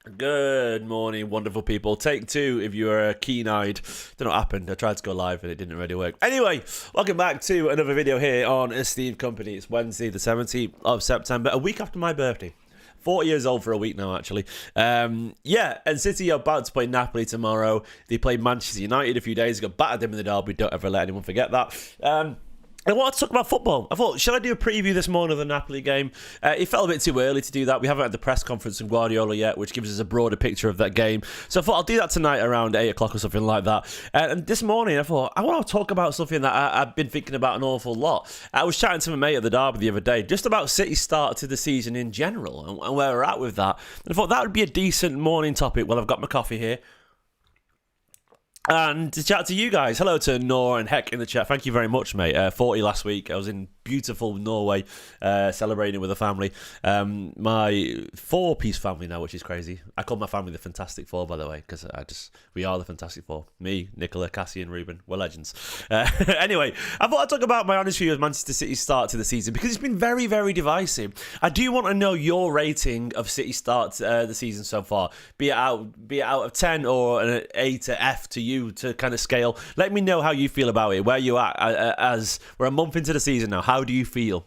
Good morning, wonderful people. Take two if you are keen-eyed. Don't know what happened. I tried to go live and it didn't really work. Anyway, welcome back to another video here on Esteemed Company. It's Wednesday, the 17th of September, a week after my birthday. 40 years old for a week now, actually. Yeah, and City are about to play Napoli tomorrow. They played Manchester United a few days ago, battered them in the derby. Don't ever let anyone forget that. I want to talk about football. I thought, should I do a preview this morning of the Napoli game? It felt a bit too early to do that. We haven't had the press conference from Guardiola yet, which gives us a broader picture of that game. So I thought I'll do that tonight around 8 o'clock or something like that. And this morning, I thought, I want to talk about something that I've been thinking about an awful lot. I was chatting to my mate at the derby the other day, just about City's start to the season in general and where we're at with that. And I thought that would be a decent morning topic. Well, I've got my coffee here. And to chat to you guys. Hello to Nor and Heck in the chat. Thank you very much, mate. 40 last week. I was in beautiful Norway celebrating with a family. My four-piece family now, which is crazy. I call my family the Fantastic Four, by the way, because we are the Fantastic Four. Me, Nicola, Cassie and Ruben. We're legends. Anyway, I thought I'd talk about my honest view of Manchester City's start to the season because it's been very, very divisive. I do want to know your rating of City's start to the season so far. Be it out of 10 or an A to F to you to kind of scale. Let me know how you feel about it, where you at as we're a month into the season now. How do you feel?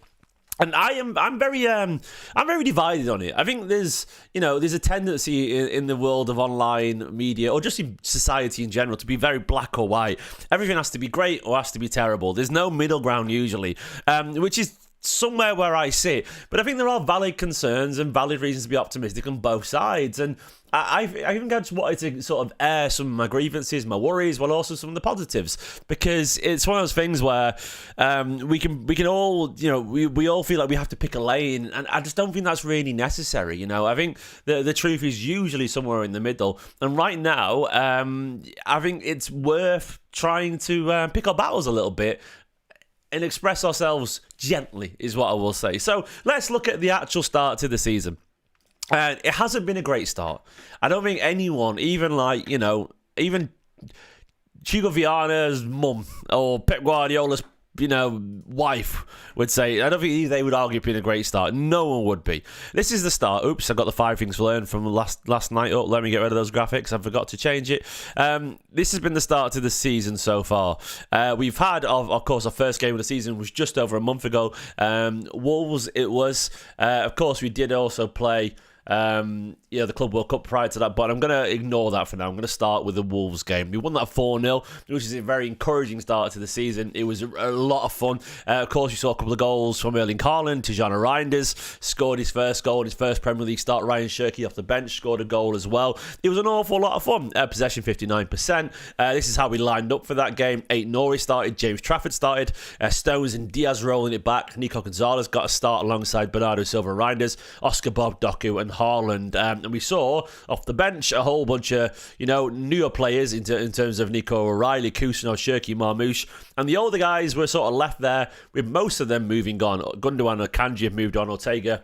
And I'm very divided on it. I think there's a tendency in the world of online media or just in society in general to be very black or white. Everything has to be great or has to be terrible. There's no middle ground usually, which is somewhere where I sit. But I think there are valid concerns and valid reasons to be optimistic on both sides. And I think I just wanted to sort of air some of my grievances, my worries, while also some of the positives, because it's one of those things where we can all, we all feel like we have to pick a lane, and I just don't think that's really necessary. I think the truth is usually somewhere in the middle, and right now, I think it's worth trying to pick our battles a little bit and express ourselves gently, is what I will say. So let's look at the actual start to the season. It hasn't been a great start. I don't think anyone, even Hugo Viana's mum or Pep Guardiola's, wife would say, I don't think they would argue it's been a great start. No one would be. This is the start. Oops, I got the 5 things to learn from last night. Oh, let me get rid of those graphics. I forgot to change it. This has been the start to the season so far. We've had, of course, our first game of the season was just over a month ago. Wolves, it was. Of course, we did also play the Club World Cup prior to that, but I'm going to ignore that for now. I'm going to start with the Wolves game. We won that 4-0, which is a very encouraging start to the season. It was a lot of fun. Of course, you saw a couple of goals from Erling Haaland. Tijjani Reinders scored his first goal in his first Premier League start. Ryan Shirky off the bench scored a goal as well. It was an awful lot of fun. Possession 59%. This is how we lined up for that game. Ait-Nouri started. James Trafford started. Stones and Diaz rolling it back. Nico Gonzalez got a start alongside Bernardo Silva Reinders, Oscar Bob, Doku and Haaland. And we saw off the bench a whole bunch of, newer players in terms of Nico O'Reilly, Coutinho, Shirky, Marmoush. And the older guys were sort of left there with most of them moving on. Gundogan and Kanji have moved on. Ortega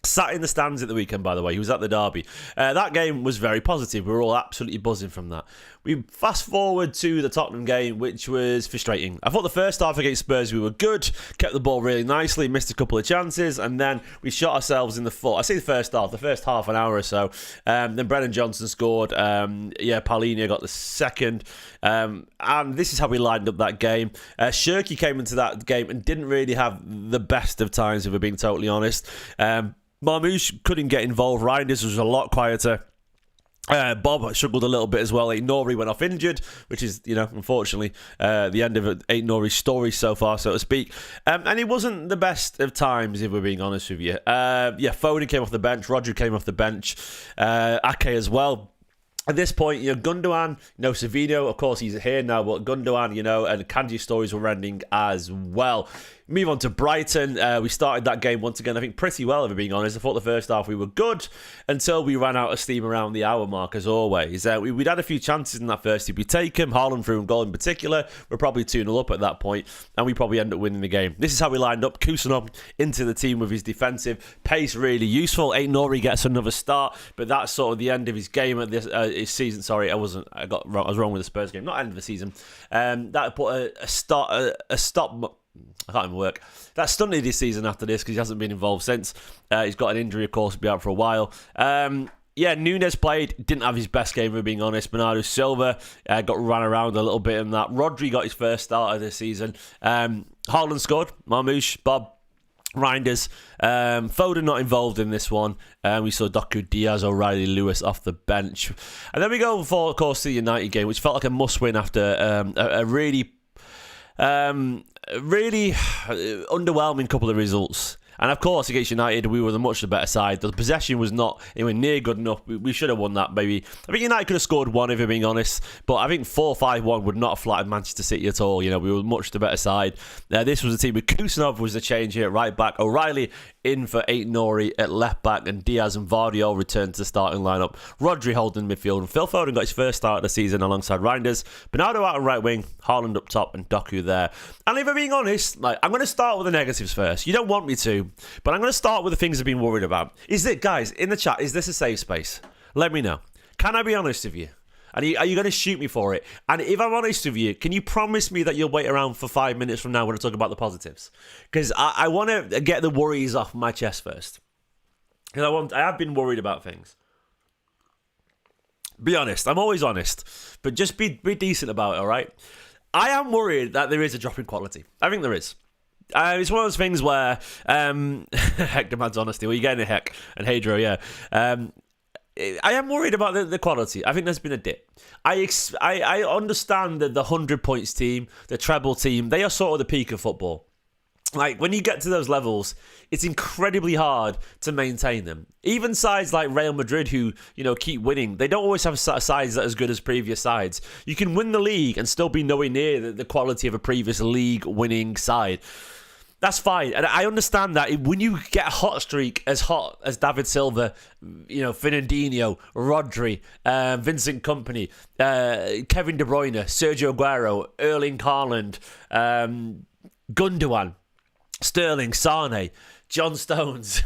sat in the stands at the weekend, by the way. He was at the derby. That game was very positive. We were all absolutely buzzing from that. We fast forward to the Tottenham game, which was frustrating. I thought the first half against Spurs we were good, kept the ball really nicely, missed a couple of chances, and then we shot ourselves in the foot. I say the first half an hour or so. Then Brennan Johnson scored. Paulinho got the second. And this is how we lined up that game. Shirky came into that game and didn't really have the best of times, if we're being totally honest. Marmoush couldn't get involved. Reinders was a lot quieter. Bob struggled a little bit as well. Ait-Nouri went off injured, which is, unfortunately, the end of Ait-Nouri's story so far, so to speak. And it wasn't the best of times, if we're being honest with you. Foden came off the bench. Rodri came off the bench. Ake as well. At this point, Gundogan, Savino, of course, he's here now, but Gundogan, and Kanji's stories were ending as well. Move on to Brighton. We started that game once again, I think, pretty well, if we're being honest. I thought the first half we were good until we ran out of steam around the hour mark, as always. We'd had a few chances in that first. If we take them, Haaland threw a goal in particular. We're probably 2-0 up at that point, and we probably end up winning the game. This is how we lined up. Coutinho into the team with his defensive pace, really useful. Ait-Nouri gets another start, but that's sort of the end of his game at this his season. Sorry, I was wrong with the Spurs game. Not end of the season. That put a stop. I can't even work. That stunted his season after this because he hasn't been involved since. He's got an injury, of course, to be out for a while. Yeah, Nunes played, didn't have his best game, if we're being honest. Bernardo Silva got run around a little bit in that. Rodri got his first start of this season. Haaland scored. Marmoush, Bob, Reinders. Foden not involved in this one. We saw Doku, Diaz, O'Reilly, Lewis off the bench. And then we go for, of course, the United game, which felt like a must-win after a really underwhelming couple of results. And of course, against United, we were the much better side. The possession was not anywhere near good enough. We should have won that, maybe. I think United could have scored one, if we're being honest. But I think 4-5-1 would not have flattered Manchester City at all. We were much the better side. This was a team with Kusanov was the change here at right back. O'Reilly in for ait-nouri at left back. And Diaz and Vardy all returned to the starting lineup. Rodri holding midfield. And Phil Foden got his first start of the season alongside Reinders. Bernardo out on right wing. Haaland up top and Doku there. And if I'm being honest, I'm going to start with the negatives first. You don't want me to. But I'm going to start with the things I've been worried about. Is it, guys, in the chat, is this a safe space? Let me know. Can I be honest with you? Are you going to shoot me for it? And if I'm honest with you, can you promise me that you'll wait around for 5 minutes from now when I talk about the positives? Because I want to get the worries off my chest first. Because I have been worried about things. Be honest. I'm always honest. But just be decent about it, all right? I am worried that there is a drop in quality. I think there is. It's one of those things where heck demands honesty. Well, you're getting a heck and Hadro, yeah. I am worried about the quality. I think there's been a dip. I understand that the 100 points team, the treble team, they are sort of the peak of football. Like, when you get to those levels, it's incredibly hard to maintain them. Even sides like Real Madrid, who, keep winning, they don't always have sides that are as good as previous sides. You can win the league and still be nowhere near the quality of a previous league-winning side. That's fine. And I understand that when you get a hot streak as hot as David Silva, Fernandinho, Rodri, Vincent Kompany, Kevin De Bruyne, Sergio Aguero, Erling Haaland, Gundogan, Sterling, Sane, John Stones,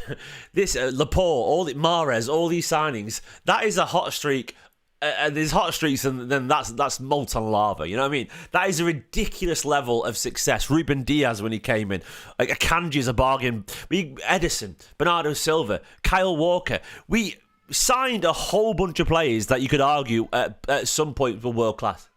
this Laporte, Mahrez, all these signings, that is a hot streak. And there's hot streaks, and then that's molten lava. You know what I mean? That is a ridiculous level of success. Ruben Diaz when he came in, like Akanji is a bargain. Edison, Bernardo Silva, Kyle Walker. We signed a whole bunch of players that you could argue at some point were world class.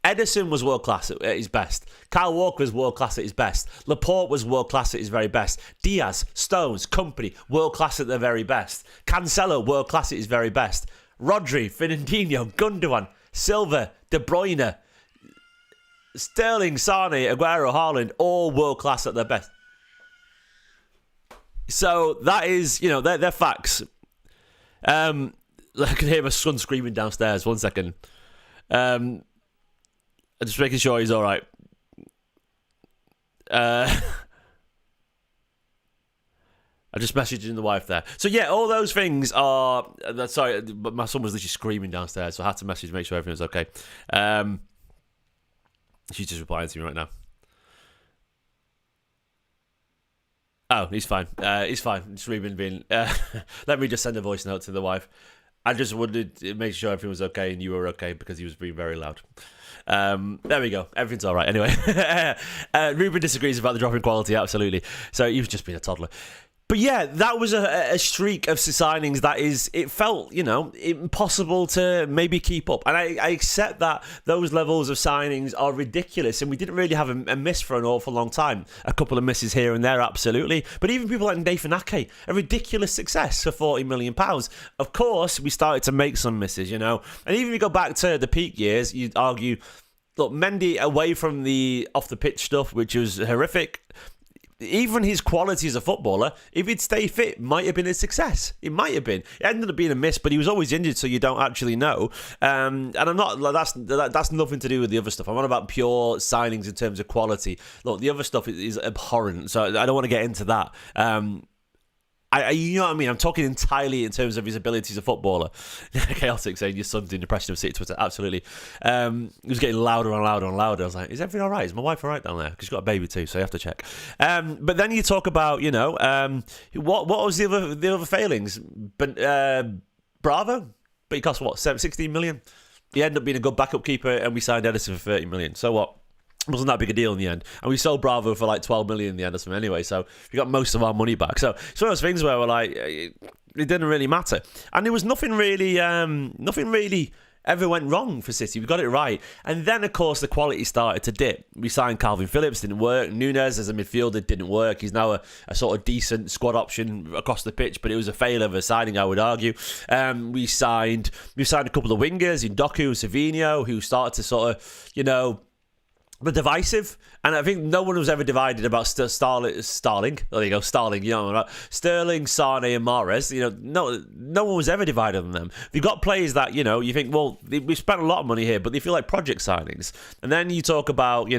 Edison was world class at his best. Kyle Walker was world class at his best. Laporte was world class at his very best. Diaz, Stones, Kompany, world class at their very best. Cancelo, world class at his very best. Rodri, Fernandinho, Gundogan, Silva, De Bruyne, Sterling, Sane, Aguero, Haaland, all world class at their best. So that is, they're facts. I can hear my son screaming downstairs. 1 second. I'm just making sure he's all right. I just messaged the wife there. So yeah, all those things are... sorry, but my son was literally screaming downstairs, so I had to message to make sure everything was okay. She's just replying to me right now. Oh, he's fine. He's fine. It's Ruben being... let me just send a voice note to the wife. I just wanted to make sure everything was okay and you were okay because he was being very loud. There we go. Everything's all right. Anyway, Ruben disagrees about the drop in quality, absolutely. So he was just being a toddler. But yeah, that was a streak of signings that it felt, impossible to maybe keep up. And I accept that those levels of signings are ridiculous, and we didn't really have a miss for an awful long time. A couple of misses here and there, absolutely. But even people like Nathan Ake, a ridiculous success for £40 million. Of course, we started to make some misses, And even if you go back to the peak years, you'd argue, look, Mendy away from the off-the-pitch stuff, which was horrific. Even his quality as a footballer, if he'd stay fit, might have been a success. It might have been. It ended up being a miss, but he was always injured, so you don't actually know. And I'm not. That's nothing to do with the other stuff. I'm on about pure signings in terms of quality. Look, the other stuff is abhorrent, so I don't want to get into that. You know what I mean? I'm talking entirely in terms of his ability as a footballer. Chaotic saying your son's doing depression of City Twitter. Absolutely. He was getting louder and louder and louder. I was like, is everything all right? Is my wife all right down there? Because she's got a baby too, so you have to check. But then you talk about, what was the other failings? But Bravo? But he cost what? 16 million? He ended up being a good backup keeper, and we signed Edison for 30 million. So what? Wasn't that big a deal in the end, and we sold Bravo for like 12 million in the end or something anyway, so we got most of our money back. So it's one of those things where we're like, it didn't really matter. And there was nothing really ever went wrong for City. We got it right. And then, of course, the quality started to dip. We signed Calvin Phillips, didn't work. Nunes as a midfielder didn't work. He's now a sort of decent squad option across the pitch, but it was a failure of a signing, I would argue. We signed a couple of wingers in Doku and Savinho, who started to sort of, but divisive, and I think no one was ever divided about Starling. There you go, Starling. Sterling, Sane, and Mahrez. No one was ever divided on them. You've got players that you think, well, we've spent a lot of money here, but they feel like project signings. And then you talk about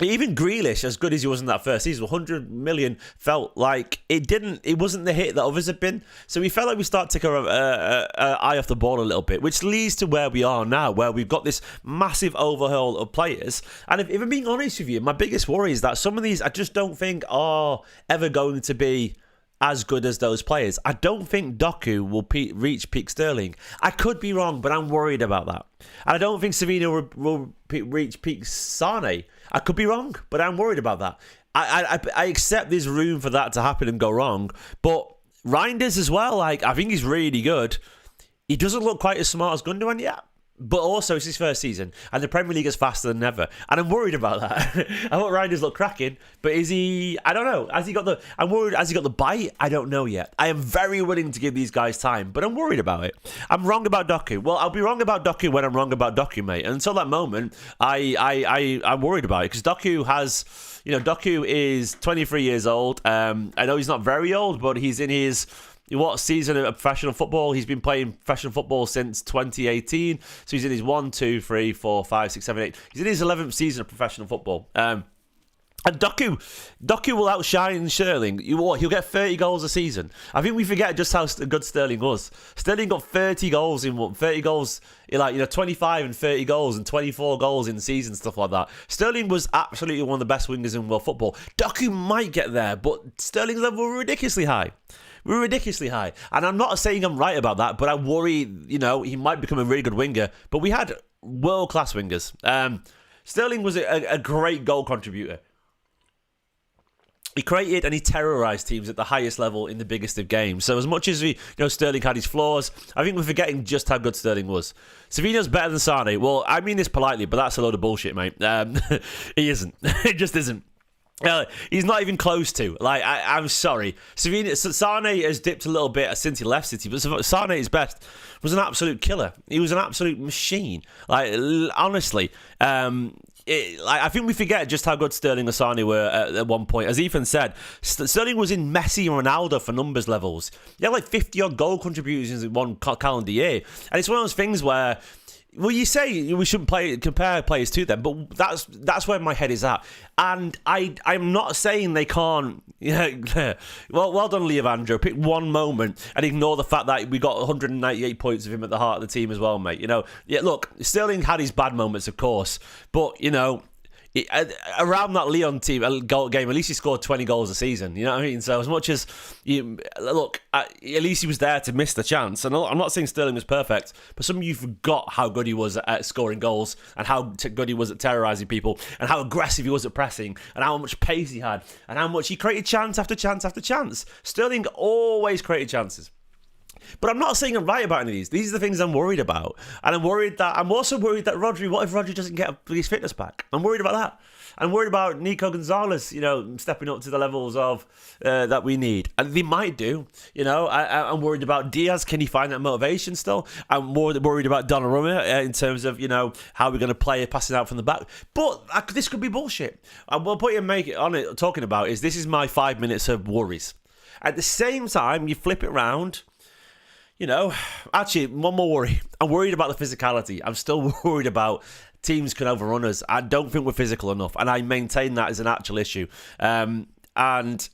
even Grealish, as good as he was in that first season, 100 million felt like it wasn't the hit that others had been. So we felt like we started to take our eye off the ball a little bit, which leads to where we are now, where we've got this massive overhaul of players. And if I'm being honest with you, my biggest worry is that some of these I just don't think are ever going to be as good as those players. I don't think Doku will reach peak Sterling. I could be wrong, but I'm worried about that. And I don't think Savinho will reach peak Sane. I could be wrong, but I'm worried about that. I accept there's room for that to happen and go wrong, but Reinders as well, I think he's really good. He doesn't look quite as smart as Gundogan yet. But also, it's his first season, and the Premier League is faster than ever, and I'm worried about that. I thought Reinders looked cracking, but is he? I don't know. I'm worried. Has he got the bite? I don't know yet. I am very willing to give these guys time, but I'm worried about it. I'm wrong about Doku. Well, I'll be wrong about Doku when I'm wrong about Doku, mate. And until that moment, I'm worried about it because Doku has. Doku is 23 years old. I know he's not very old, but he's in his. What season of professional football? He's been playing professional football since 2018. So he's in his 1, 2, 3, 4, 5, 6, 7, 8. He's in his 11th season of professional football. And Doku will outshine Sterling. He'll get 30 goals a season. I think we forget just how good Sterling was. Sterling got 30 goals in 25 and 30 goals and 24 goals in the season, stuff like that. Sterling was absolutely one of the best wingers in world football. Doku might get there, but Sterling's level were ridiculously high. We're ridiculously high. And I'm not saying I'm right about that, but I worry, he might become a really good winger. But we had world-class wingers. Sterling was a great goal contributor. He created and he terrorised teams at the highest level in the biggest of games. So as much as Sterling had his flaws, I think we're forgetting just how good Sterling was. Savinho's better than Sane. Well, I mean this politely, but that's a load of bullshit, mate. He isn't. It just isn't. He's not even close to. I'm sorry. Sane has dipped a little bit since he left City, but Sane, his best, was an absolute killer. He was an absolute machine. Honestly, I think we forget just how good Sterling and Sane were at one point. As Ethan said, Sterling was in Messi and Ronaldo for numbers levels. He had 50-odd goal contributions in one calendar year. And it's one of those things where... Well, you say we shouldn't compare players to them, but that's where my head is at. And I'm not saying they can't. Well done, Leandro. Pick one moment and ignore the fact that we got 198 points of him at the heart of the team as well, mate. Look, Sterling had his bad moments, of course, but around that Lyon team game, at least he scored 20 goals a season. You know what I mean? So as much as at least he was there to miss the chance. And I'm not saying Sterling was perfect, but some of you forgot how good he was at scoring goals and how good he was at terrorising people and how aggressive he was at pressing and how much pace he had and how much he created chance after chance after chance. Sterling always created chances. But I'm not saying I'm right about any of these. These are the things I'm worried about. And I'm also worried that Rodri, what if Rodri doesn't get his fitness back? I'm worried about that. I'm worried about Nico Gonzalez, stepping up to the levels of that we need. And they might do. I'm worried about Diaz. Can he find that motivation still? I'm more worried about Donnarumma in terms of, how we're going to play passing out from the back. But this could be bullshit. And what point you make it on it talking about is this is my 5 minutes of worries. At the same time, you flip it round. Actually, one more worry. I'm worried about the physicality. I'm still worried about teams can overrun us. I don't think we're physical enough, and I maintain that as an actual issue. And it's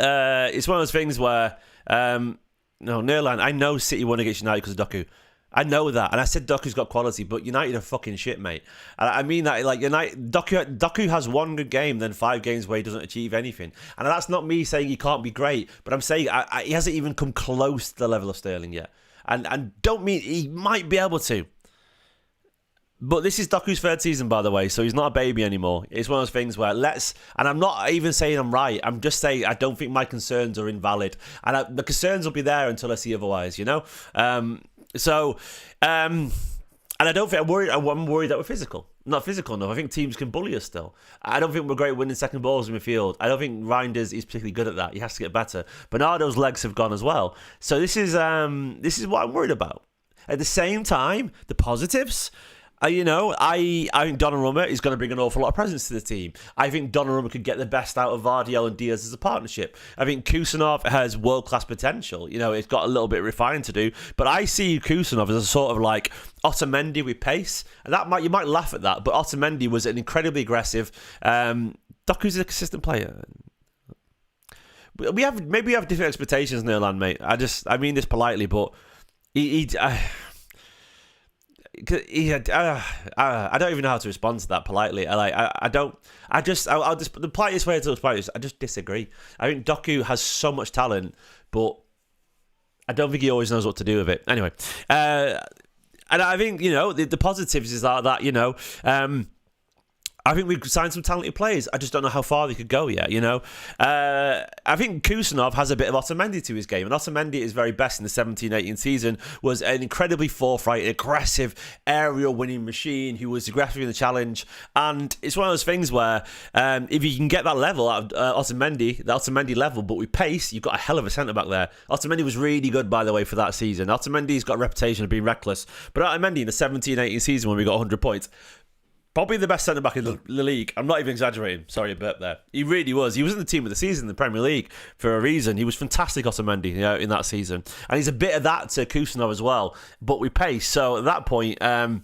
one of those things where, Nerland, I know City won against United because of Doku. I know that, and I said Doku's got quality, but United are fucking shit, mate. And I mean that, United, Doku has one good game, then 5 games where he doesn't achieve anything. And that's not me saying he can't be great, but I'm saying he hasn't even come close to the level of Sterling yet. And don't mean he might be able to, But this is Doku's third season, by the way, so he's not a baby anymore. It's one of those things where and I'm not even saying I'm right, I'm just saying I don't think my concerns are invalid. And the concerns will be there until I see otherwise, you know? And I don't think I'm worried that we're physical. Not physical enough. I think teams can bully us still. I don't think we're great at winning second balls in midfield. I don't think Reinders is particularly good at that. He has to get better. Bernardo's legs have gone as well. So this is what I'm worried about. At the same time, the positives. I think Donnarumma is going to bring an awful lot of presence to the team. I think Donnarumma could get the best out of Vardiel and Diaz as a partnership. I think Kusanov has world-class potential. It's got a little bit refined to do. But I see Kusanov as a sort of like Otamendi with pace. And you might laugh at that, but Otamendi was an incredibly aggressive. Doku's a consistent player. Maybe we have different expectations, Nerland, mate. I mean this politely, but I don't even know how to respond to that politely. The politest way to respond is I just disagree. I think Doku has so much talent, but I don't think he always knows what to do with it. Anyway, and I think the positives is that I think we've signed some talented players. I just don't know how far they could go yet, I think Kusanov has a bit of Otamendi to his game. And Otamendi is very best in the 17-18 season, was an incredibly forthright, aggressive, aerial winning machine who was aggressive in the challenge. And it's one of those things where if you can get that level out of Otamendi, the Otamendi level, but with pace, you've got a hell of a centre-back there. Otamendi was really good, by the way, for that season. Otamendi's got a reputation of being reckless. But Otamendi in the 17-18 season when we got 100 points, probably the best centre-back in the league. I'm not even exaggerating. Sorry, a burp there. He really was. He was in the team of the season in the Premier League for a reason. He was fantastic, Otamendi, in that season. And he's a bit of that to Kusanov as well, but with pace. So at that point, point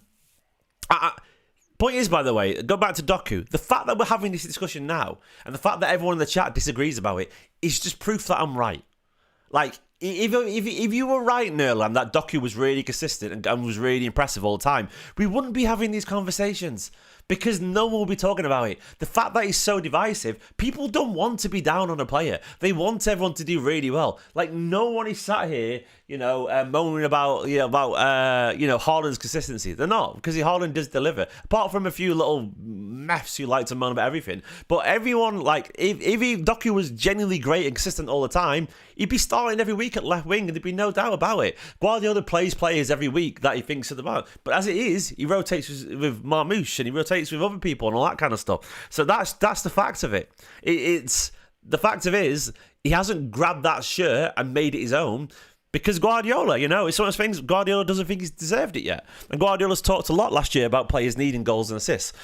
is, by the way, go back to Doku. The fact that we're having this discussion now, and the fact that everyone in the chat disagrees about it, is just proof that I'm right. Like, if you were right, Nerland, that Doku was really consistent and was really impressive all the time, we wouldn't be having these conversations because no one will be talking about it. The fact that he's so divisive, people don't want to be down on a player. They want everyone to do really well. Like, no one is sat here, moaning about Haaland's consistency. They're not, because Haaland does deliver. Apart from a few little mefs who like to moan about everything. But everyone, if Doku was genuinely great and consistent all the time, he'd be starting every week at left wing, and there'd be no doubt about it. Guardiola plays players every week that he thinks are the man. But as it is, he rotates with Marmoush, and he rotates with other people and all that kind of stuff. So that's the fact of it. It's the fact of it is, he hasn't grabbed that shirt and made it his own. Because Guardiola, it's one of those things, Guardiola doesn't think he's deserved it yet. And Guardiola's talked a lot last year about players needing goals and assists.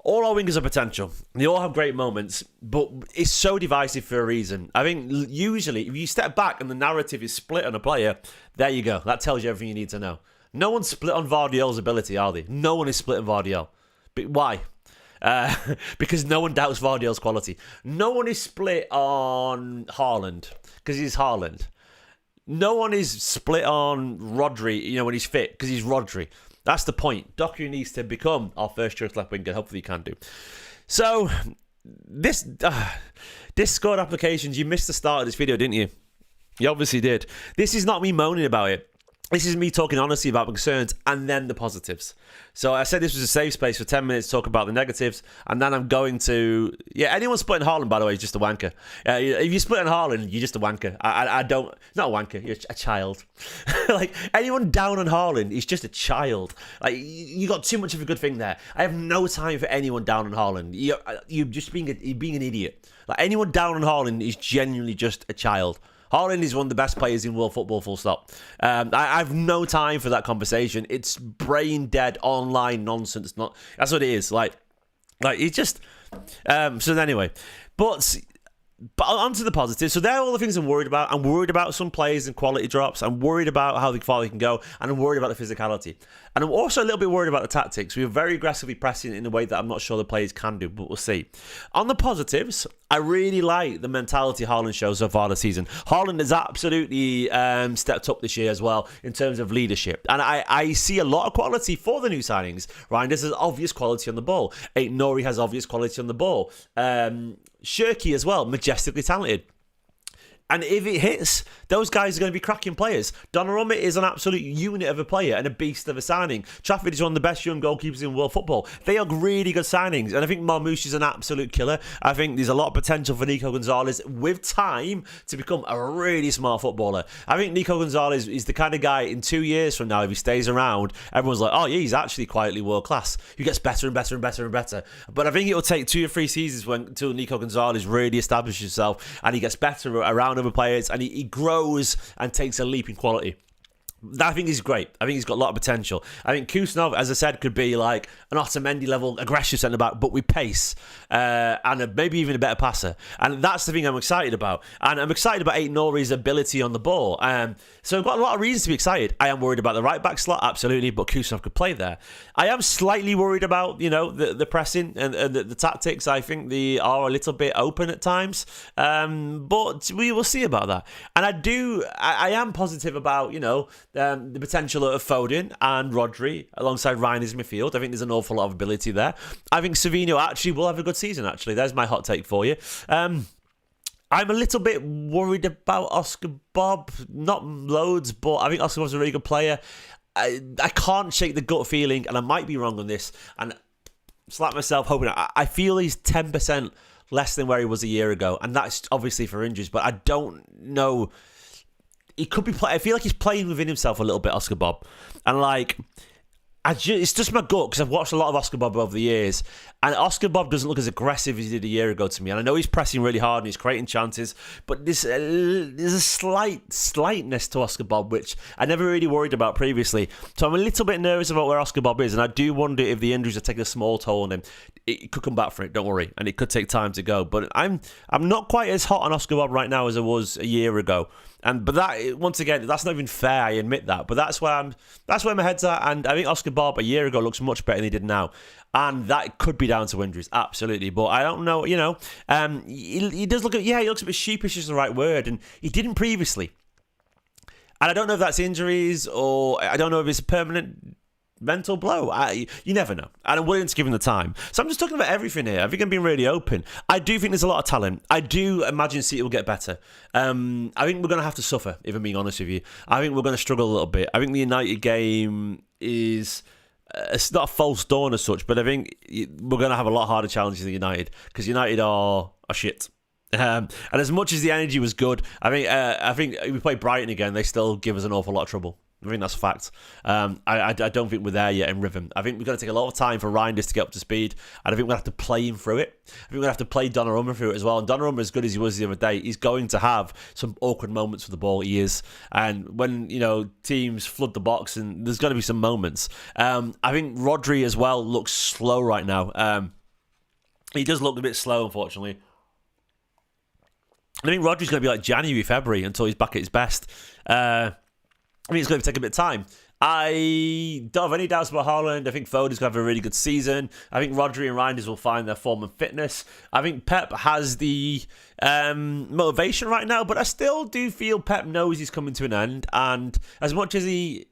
All our wingers are potential. They all have great moments, but it's so divisive for a reason. I think usually, if you step back and the narrative is split on a player, there you go. That tells you everything you need to know. No one's split on Vardiel's ability, are they? No one is split on Vardiel. But why? Because no one doubts Vardiel's quality. No one is split on Haaland, because he's Haaland. No one is split on Rodri, when he's fit, because he's Rodri. That's the point. Doku needs to become our first choice left winger. Hopefully he can do. So, this Discord applications, you missed the start of this video, didn't you? You obviously did. This is not me moaning about it. This is me talking honestly about my concerns and then the positives. So I said this was a safe space for 10 minutes to talk about the negatives, and then I'm going to... Yeah, anyone splitting Haaland, by the way, is just a wanker. If you're splitting Haaland, you're just a wanker. I don't... Not a wanker, you're a child. Anyone down on Haaland is just a child. You got too much of a good thing there. I have no time for anyone down on Haaland. You're just being an idiot. Anyone down on Haaland is genuinely just a child. Haaland is one of the best players in world football, full stop. I have no time for that conversation. It's brain dead online nonsense. That's what it is. It's just... so anyway. But on to the positives. So there are all the things I'm worried about. I'm worried about some players and quality drops. I'm worried about how far they can go. And I'm worried about the physicality. And I'm also a little bit worried about the tactics. We were very aggressively pressing in a way that I'm not sure the players can do, but we'll see. On the positives, I really like the mentality Haaland shows so far this season. Haaland has absolutely stepped up this year as well in terms of leadership. And I see a lot of quality for the new signings. Reinders has obvious quality on the ball. Ait-Nouri has obvious quality on the ball. Shirky as well, majestically talented. And if it hits, those guys are going to be cracking players. Donnarumma is an absolute unit of a player and a beast of a signing. Trafford is one of the best young goalkeepers in world football. They are really good signings. And I think Marmoush is an absolute killer. I think there's a lot of potential for Nico Gonzalez with time to become a really smart footballer. I think Nico Gonzalez is the kind of guy in 2 years from now, if he stays around, everyone's like, oh yeah, he's actually quietly world class. He gets better and better and better and better. But I think it'll take 2 or 3 seasons until Nico Gonzalez really establishes himself and he gets better around other players and he grows and takes a leap in quality. I think he's great. I think he's got a lot of potential. I think Kuznov, as I said, could be like an Otamendi level aggressive centre back, but with pace and maybe even a better passer. And that's the thing I'm excited about. And I'm excited about ait-Nouri's ability on the ball. So I've got a lot of reasons to be excited. I am worried about the right back slot, absolutely, but Kuznov could play there. I am slightly worried about the pressing and the tactics. I think they are a little bit open at times, but we will see about that. And I am positive about the potential of Foden and Rodri alongside Reiner's midfield. I think there's an awful lot of ability there. I think Savinho actually will have a good season, actually. There's my hot take for you. I'm a little bit worried about Oscar Bob. Not loads, but I think Oscar Bob's a really good player. I can't shake the gut feeling, and I might be wrong on this, and slap myself hoping. I feel he's 10% less than where he was a year ago, and that's obviously for injuries, but I don't know. He could be. I feel like he's playing within himself a little bit, Oscar Bob, and it's just my gut because I've watched a lot of Oscar Bob over the years, and Oscar Bob doesn't look as aggressive as he did a year ago to me. And I know he's pressing really hard and he's creating chances, but there's a slightness to Oscar Bob which I never really worried about previously. So I'm a little bit nervous about where Oscar Bob is, and I do wonder if the injuries are taking a small toll on him. It could come back for it, don't worry, and it could take time to go. But I'm not quite as hot on Oscar Bob right now as I was a year ago. But that, once again, that's not even fair. I admit that, but that's where my head's at. And I think Oscar Bob a year ago looks much better than he did now, and that could be down to injuries, absolutely. But I don't know. He does look. He looks a bit sheepish is the right word, and he didn't previously. And I don't know if that's injuries or I don't know if it's a permanent mental blow. You never know. And I'm willing to give him the time. So I'm just talking about everything here. I think I'm being really open. I do think there's a lot of talent. I do imagine City will get better. I think we're going to have to suffer, if I'm being honest with you. I think we're going to struggle a little bit. I think the United game is... it's not a false dawn as such, but I think we're going to have a lot harder challenges than United because United are shit. And as much as the energy was good, I think if we play Brighton again, they still give us an awful lot of trouble. I think that's a fact. I don't think we're there yet in rhythm. I think we're going to take a lot of time for Reinders to get up to speed, and I think we're going to have to play him through it. I think we're going to have to play Donnarumma through it as well. And Donnarumma, as good as he was the other day, he's going to have some awkward moments with the ball. He is. And when, teams flood the box, and there's going to be some moments. I think Rodri as well looks slow right now. He does look a bit slow, unfortunately. I think Rodri's going to be like January, February until he's back at his best. I think it's going to take a bit of time. I don't have any doubts about Haaland. I think Foden's going to have a really good season. I think Rodri and Reinders will find their form and fitness. I think Pep has the motivation right now, but I still do feel Pep knows he's coming to an end. And as much as he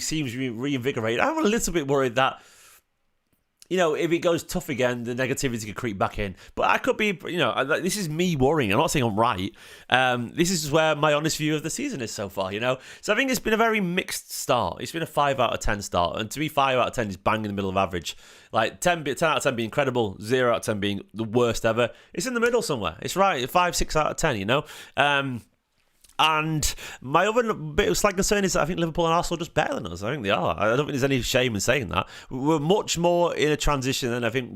seems reinvigorated, I'm a little bit worried that if it goes tough again, the negativity could creep back in. But I could be, this is me worrying. I'm not saying I'm right. This is where my honest view of the season is so far, So I think it's been a very mixed start. It's been a 5 out of 10 start. And to me, 5 out of 10 is bang in the middle of average. Like 10 out of 10 being incredible, 0 out of 10 being the worst ever. It's in the middle somewhere. It's right, 5, 6 out of 10, And my other bit of slight concern is that I think Liverpool and Arsenal are just better than us. I think they are. I don't think there's any shame in saying that. We're much more in a transition than I think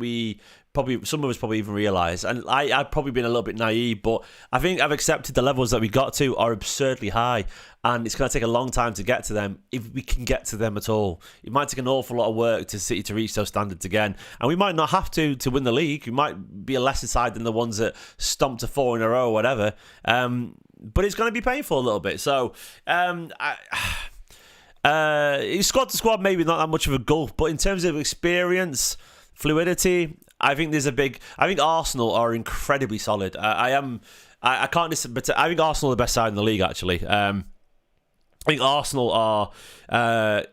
some of us probably even realise. And I've probably been a little bit naive, but I think I've accepted the levels that we got to are absurdly high. And it's going to take a long time to get to them, if we can get to them at all. It might take an awful lot of work to City to reach those standards again. And we might not have to win the league. We might be a lesser side than the ones that stomped to 4 in a row or whatever. But it's going to be painful a little bit. So, squad to squad, maybe not that much of a gulf. But in terms of experience, fluidity, I think there's a big... I think Arsenal are incredibly solid. I can't listen, but I think Arsenal are the best side in the league, actually. I think Arsenal are...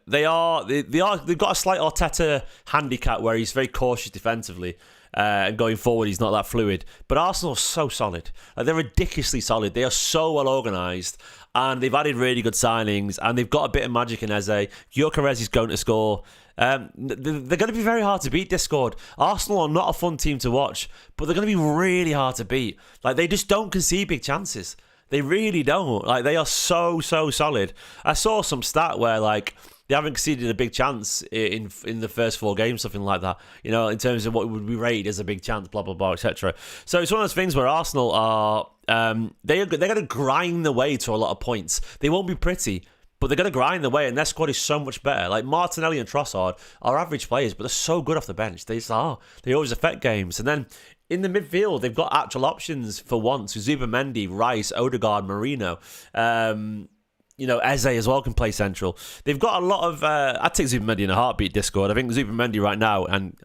they've got a slight Arteta handicap where he's very cautious defensively. and going forward, he's not that fluid. But Arsenal are so solid. Like, they're ridiculously solid. They are so well organised. And they've added really good signings. And they've got a bit of magic in Eze. Gyökeres is going to score. They're going to be very hard to beat, Discord. Arsenal are not a fun team to watch, but they're going to be really hard to beat. Like, they just don't concede big chances. They really don't. Like, they are so solid. I saw some stat where, like, they haven't conceded a big chance in the first 4 games, something like that. You know, in terms of what would be rated as a big chance, blah, blah, blah, etc. So it's one of those things where Arsenal are... they're going to grind their way to a lot of points. They won't be pretty, but they're going to grind their way, and their squad is so much better. Like, Martinelli and Trossard are average players, but they're so good off the bench. They just are. They always affect games. And then in the midfield, they've got actual options for once. Zubimendi, Rice, Odegaard, Marino. Eze as well can play central. They've got a lot of... I'd take Zubimendi in a heartbeat, Discord. I think Zubimendi right now, and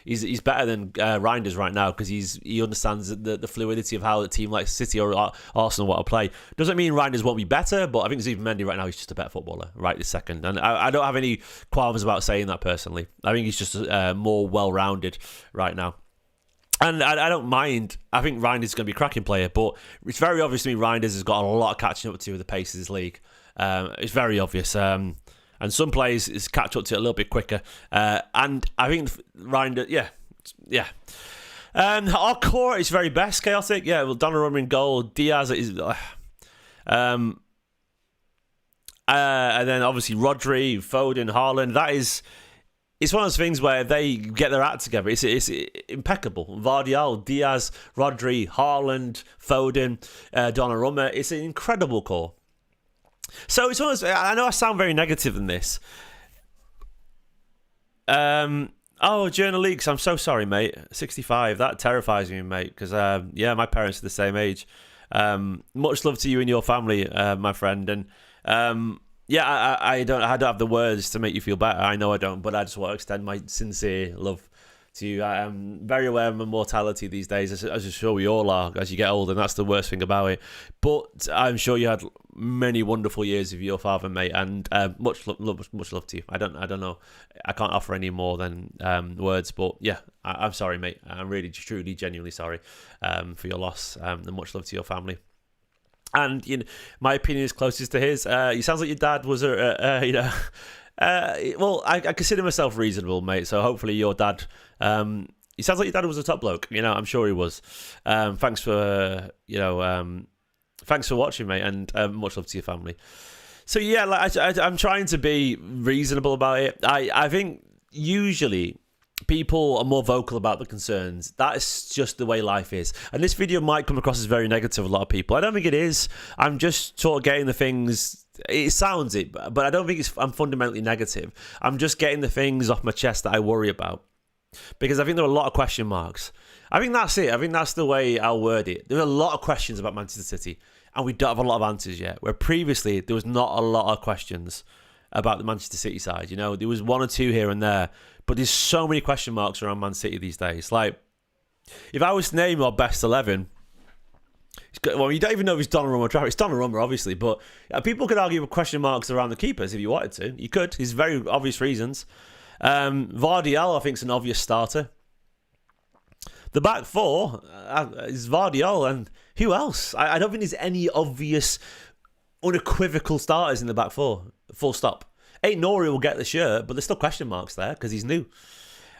he's better than Reinders right now because he understands the fluidity of how a team like City or Arsenal want to play. Doesn't mean Reinders won't be better, but I think Zubimendi right now is just a better footballer right this second. And I don't have any qualms about saying that personally. I think he's just more well-rounded right now. And I don't mind. I think Reinders is going to be a cracking player, but it's very obvious to me Reinders has got a lot of catching up to with the pace of this league. It's very obvious. And some players is catch up to it a little bit quicker. And I think Reinders, yeah. Our core is very best, chaotic. Yeah, well, Donnarumma in goal. Diaz is... and then obviously Rodri, Foden, Haaland. That is... It's one of those things where they get their act together. It's impeccable. Vardiol, Diaz, Rodri, Haaland, Foden, Donnarumma. It's an incredible core. So it's one of those... I know I sound very negative in this. Journal leaks. I'm so sorry, mate. 65. That terrifies me, mate. Because my parents are the same age. Much love to you and your family, my friend. And I don't have the words to make you feel better. I know I don't, but I just want to extend my sincere love to you. I am very aware of my mortality these days, as I'm sure we all are as you get older, and that's the worst thing about it. But I'm sure you had many wonderful years with your father, mate, and much love to you. I don't know. I can't offer any more than words, but yeah, I'm sorry, mate. I'm really, truly, genuinely sorry for your loss, and much love to your family. And my opinion is closest to his. He sounds like your dad was well, I consider myself reasonable, mate. So hopefully your dad. He sounds like your dad was a top bloke. I'm sure he was. Thanks for thanks for watching, mate, and much love to your family. So yeah, I'm trying to be reasonable about it. I think usually people are more vocal about the concerns. That is just the way life is. And this video might come across as very negative to a lot of people. I don't think it is. I'm just sort of getting the things... It sounds it, but I don't think I'm fundamentally negative. I'm just getting the things off my chest that I worry about. Because I think there are a lot of question marks. I think that's it. I think that's the way I'll word it. There are a lot of questions about Manchester City, and we don't have a lot of answers yet. Where previously, there was not a lot of questions about the Manchester City side. There was one or two here and there, but there's so many question marks around Man City these days. Like, if I was to name our best 11, you don't even know if it's Donnarumma or Trafford. It's Donnarumma, obviously, but people could argue with question marks around the keepers if you wanted to. You could. There's very obvious reasons. Vardiol, I think, is an obvious starter. The back four is Vardiol, and who else? I don't think there's any obvious, unequivocal starters in the back four. Full stop. Ait-Nouri will get the shirt, but there's still question marks there because he's new.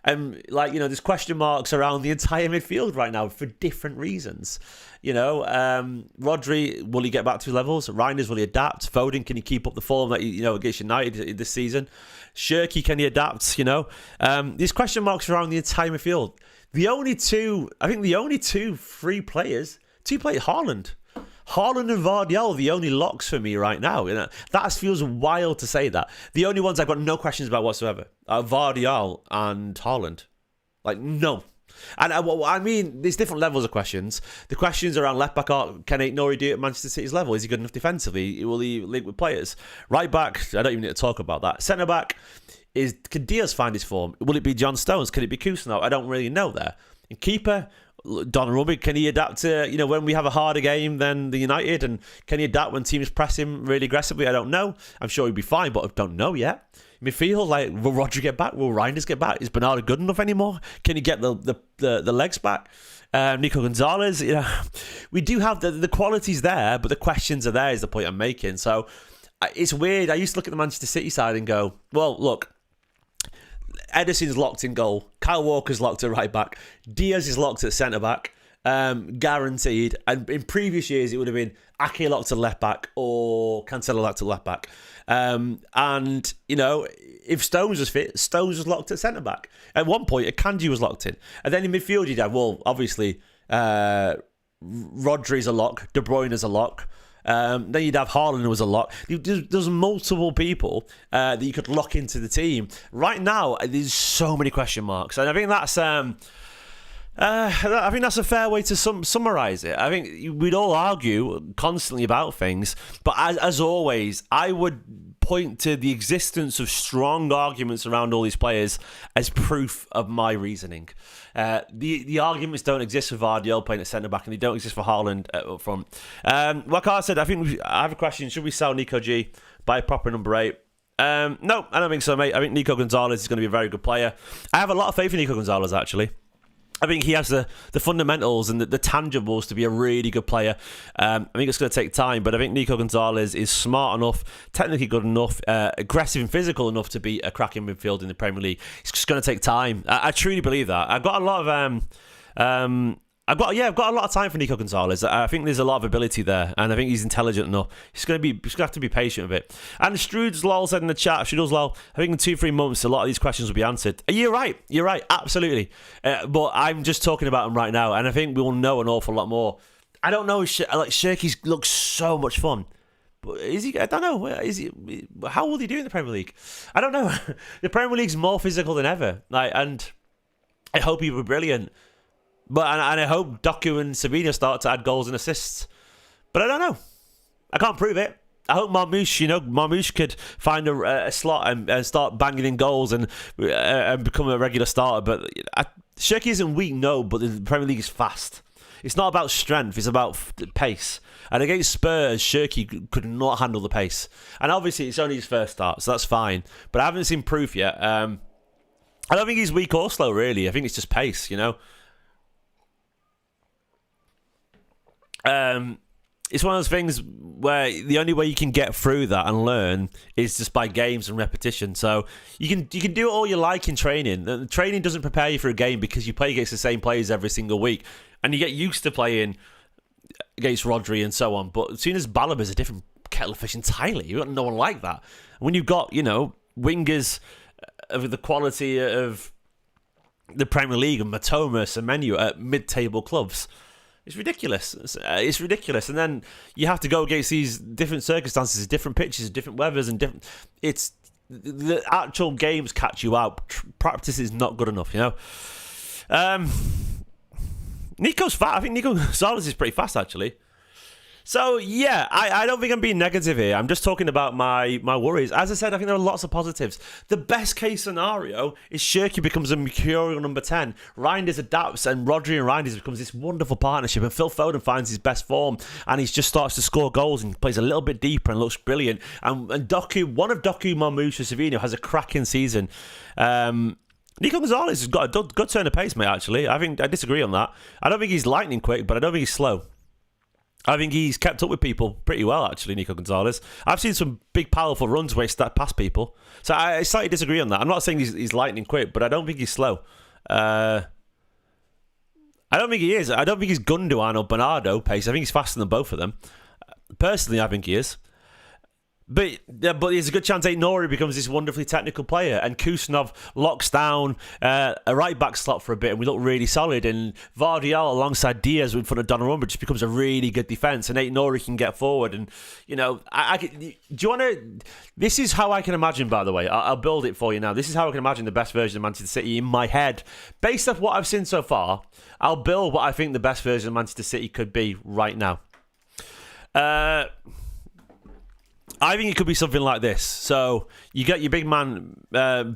There's question marks around the entire midfield right now for different reasons. Rodri, will he get back to levels? Reinders, will he adapt? Foden, can he keep up the form that against United this season? Shirky, can he adapt? There's question marks around the entire midfield. The only two free players, Haaland and Vardiol are the only locks for me right now. That feels wild to say that. The only ones I've got no questions about whatsoever are Vardiol and Haaland. No. And I mean, there's different levels of questions. The questions around left back are, can Ait-Nouri do it at Manchester City's level? Is he good enough defensively? Will he link with players? Right back, I don't even need to talk about that. Centre back, can Diaz find his form? Will it be John Stones? Can it be Kusno? I don't really know there. And keeper, Donnarumma, can he adapt to, when we have a harder game than the United? And can he adapt when teams press him really aggressively? I don't know. I'm sure he'll be fine, but I don't know yet. Midfield, like, will Rodri get back? Will Reinders get back? Is Bernardo good enough anymore? Can he get the legs back? Nico Gonzalez, we do have the qualities there, but the questions are there is the point I'm making. So it's weird. I used to look at the Manchester City side and go, well, look, Ederson's locked in goal. Kyle Walker's locked at right back. Diaz is locked at centre back. Guaranteed. And in previous years, it would have been Ake locked at left back or Cancelo locked at left back. And, if Stones was fit, Stones was locked at centre back. At one point, Akanji was locked in. And then in midfield, you'd have, well, obviously, Rodri's a lock, De Bruyne's a lock. Then you'd have Haaland who was a lock. There's multiple people that you could lock into the team. Right now, there's so many question marks. And I think that's... I think that's a fair way to summarise it. I think we'd all argue constantly about things, but as always, I would point to the existence of strong arguments around all these players as proof of my reasoning. The arguments don't exist for Vardiol playing at centre back, and they don't exist for Haaland up front. Like I said, I have a question: should we sell Nico G, buy a proper number 8? No, I don't think so, mate. I think Nico Gonzalez is going to be a very good player. I have a lot of faith in Nico Gonzalez, actually. I think he has the fundamentals and the tangibles to be a really good player. I think it's going to take time, but I think Nico Gonzalez is smart enough, technically good enough, aggressive and physical enough to be a cracking midfield in the Premier League. It's just going to take time. I truly believe that. I've got a lot of I've got a lot of time for Nico Gonzalez. I think there's a lot of ability there, and I think he's intelligent enough. He's going to have to be patient with it. And Strudes Lol said in the chat, Strudes Lol, I think in 2-3 months a lot of these questions will be answered. You're right, absolutely. But I'm just talking about him right now, and I think we will know an awful lot more. I don't know. Shirky looks so much fun. But is he? I don't know. Is he? How will he do in the Premier League? I don't know. The Premier League's more physical than ever, and I hope he will be brilliant. But and I hope Doku and Savinho start to add goals and assists. But I don't know. I can't prove it. I hope Marmoush could find a slot and start banging in goals and become a regular starter. But Shirky isn't weak, no, but the Premier League is fast. It's not about strength, it's about pace. And against Spurs, Shirky could not handle the pace. And obviously, it's only his first start, so that's fine. But I haven't seen proof yet. I don't think he's weak or slow, really. I think it's just pace, It's one of those things where the only way you can get through that and learn is just by games and repetition. So you can do it all you like in training. The training doesn't prepare you for a game because you play against the same players every single week, and you get used to playing against Rodri and so on. But as soon as Balaba's a different kettle of fish entirely, you've got no one like that. When you've got wingers of the quality of the Premier League and Matoma, Semenyo at mid-table clubs. It's ridiculous. It's ridiculous. And then you have to go against these different circumstances, different pitches, different weathers, and different... It's... The actual games catch you out. Practice is not good enough, Nico's fast. I think Nico Gonzalez is pretty fast, actually. So, yeah, I don't think I'm being negative here. I'm just talking about my worries. As I said, I think there are lots of positives. The best case scenario is Shirky becomes a mercurial number 10. Reinders adapts, and Rodri and Reinders becomes this wonderful partnership, and Phil Foden finds his best form, and he just starts to score goals and plays a little bit deeper and looks brilliant. And Doku, one of Doku, Marmoush, and Savinho has a cracking season. Nico Gonzalez has got a good turn of pace, mate, actually. I disagree on that. I don't think he's lightning quick, but I don't think he's slow. I think he's kept up with people pretty well, actually, Nico Gonzalez. I've seen some big, powerful runs where he's stepped past people. So I slightly disagree on that. I'm not saying he's lightning quick, but I don't think he's slow. I don't think he is. I don't think he's Gundogan or Bernardo pace. I think he's faster than both of them. Personally, I think he is. But there's a good chance ait-nouri becomes this wonderfully technical player, and Kusanov locks down a right-back slot for a bit, and we look really solid, and Vardiol alongside Diaz in front of Donnarumma just becomes a really good defence, and ait-nouri can get forward, and, do you want to... This is how I can imagine, by the way. I'll build it for you now. This is how I can imagine the best version of Manchester City in my head. Based off what I've seen so far, I'll build what I think the best version of Manchester City could be right now. I think it could be something like this. So you get your big man,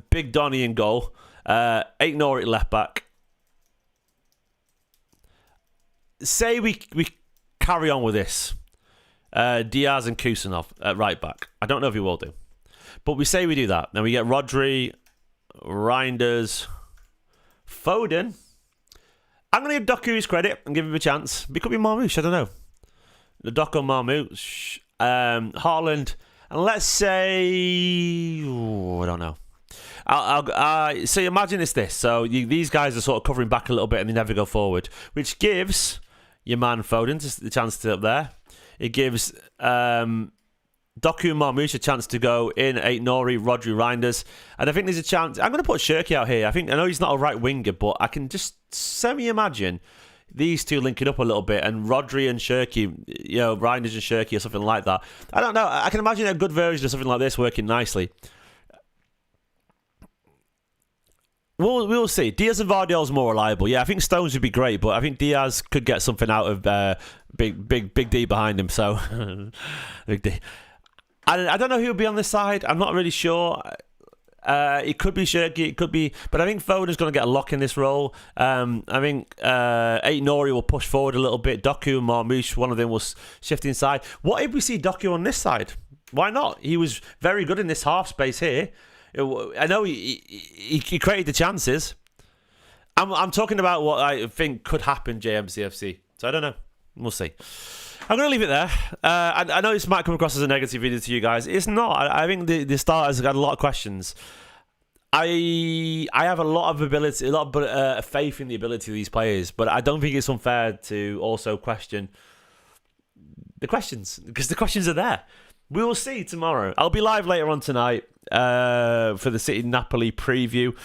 Big Donny in goal, ait-nouri at left back. Say we carry on with this. Diaz and Kusanov at right back. I don't know if he will do. But we say we do that. Then we get Rodri, Reinders, Foden. I'm going to give Doku his credit and give him a chance. It could be Marmoush, I don't know. The Doku Marmoush, Haaland, and let's say... I don't know. So imagine it's this. So these guys are sort of covering back a little bit and they never go forward, which gives your man Foden the chance to up there. It gives Doku and Marmoush a chance to go in, ait-nouri, Rodri, Reinders. And I think there's a chance... I'm going to put Shirky out here. I know he's not a right winger, but I can just semi-imagine these two linking up a little bit and Rodri and Shirky, Reinders and Shirky or something like that. I don't know. I can imagine a good version of something like this working nicely. We'll see. Diaz and Vardiol's more reliable. Yeah, I think Stones would be great, but I think Diaz could get something out of Big D behind him. So, Big D. I don't know who will be on this side. I'm not really sure. It could be Shirky, it could be... But I think Foden's going to get a lock in this role. I think ait-nouri will push forward a little bit. Doku and Marmoush, one of them will shift inside. What if we see Doku on this side? Why not? He was very good in this half space here. I know he created the chances. I'm talking about what I think could happen, JMCFC. So I don't know. We'll see. I'm going to leave it there. I know this might come across as a negative video to you guys. It's not. I think the starters have got a lot of questions. I have a lot of ability, a lot of faith in the ability of these players, but I don't think it's unfair to also question the questions, because the questions are there. We will see tomorrow. I'll be live later on tonight for the City Napoli preview.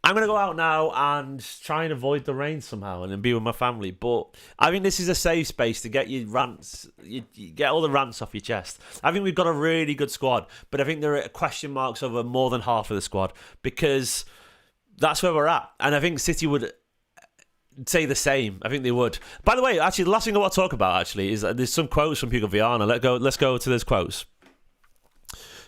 I'm going to go out now and try and avoid the rain somehow and then be with my family. But I think this is a safe space to get your rants, you get all the rants off your chest. I think we've got a really good squad, but I think there are question marks over more than half of the squad because that's where we're at. And I think City would say the same. I think they would. By the way, actually, the last thing I want to talk about actually is there's some quotes from Hugo Viana. Let's go to those quotes.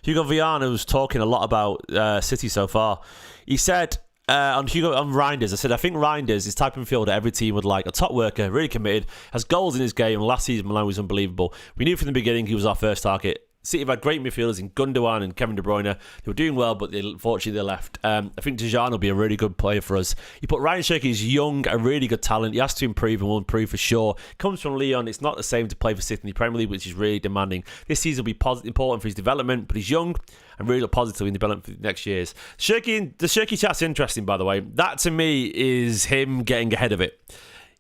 Hugo Viana was talking a lot about City so far. He said... on Reinders, I said, I think Reinders is type of midfielder every team would like. A top worker, really committed, has goals in his game. Last season, Milan was unbelievable. We knew from the beginning he was our first target. City have had great midfielders in Gundogan and Kevin De Bruyne. They were doing well, but unfortunately they left. I think Dejan will be a really good player for us. You put Ryan Shirky, he's young, a really good talent. He has to improve and will improve for sure. Comes from Lyon. It's not the same to play for City in the Premier League, which is really demanding. This season will be important for his development, but he's young and really look positive in development for the next years. The Shirky chat's interesting, by the way. That to me is him getting ahead of it.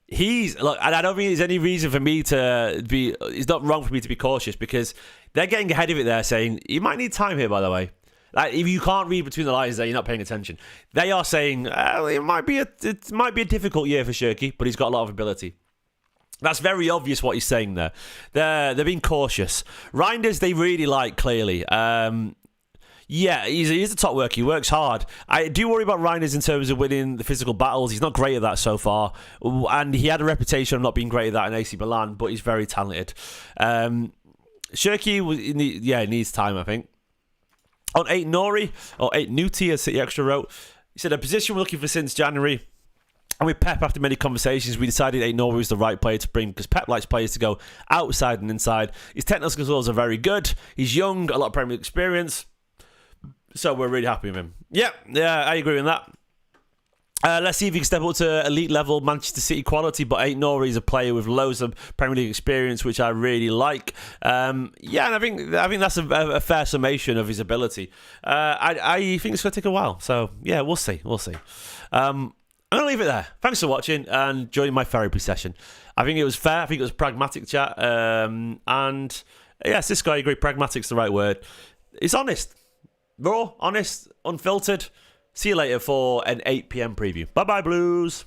And I don't think there's any reason for me to be... It's not wrong for me to be cautious because they're getting ahead of it there, saying, you might need time here, by the way. Like, if you can't read between the lines there, you're not paying attention. They are saying, it might be a difficult year for Shirky, but he's got a lot of ability. That's very obvious what he's saying there. They're being cautious. Reinders, they really like, clearly. Yeah, he's a top worker. He works hard. I do worry about Reinders in terms of winning the physical battles. He's not great at that so far. And he had a reputation of not being great at that in AC Milan, but he's very talented. Shirky, needs time, I think. On ait-nouri, or ait-nouti, as City Extra wrote, he said, a position we're looking for since January. And with Pep, after many conversations, we decided ait-nouri was the right player to bring because Pep likes players to go outside and inside. His technical skills are very good. He's young, a lot of Premier League experience. So we're really happy with him. Yeah, I agree with that. Let's see if he can step up to elite level Manchester City quality, but ait-nouri is a player with loads of Premier League experience, which I really like. And I think that's a fair summation of his ability. I think it's going to take a while. So, yeah, we'll see. I'm going to leave it there. Thanks for watching and joining my therapy session. I think it was fair. I think it was pragmatic chat. And, yes, this guy agreed. Pragmatic's the right word. It's honest. Raw, honest, unfiltered. See you later for an 8 p.m. preview. Bye-bye, Blues.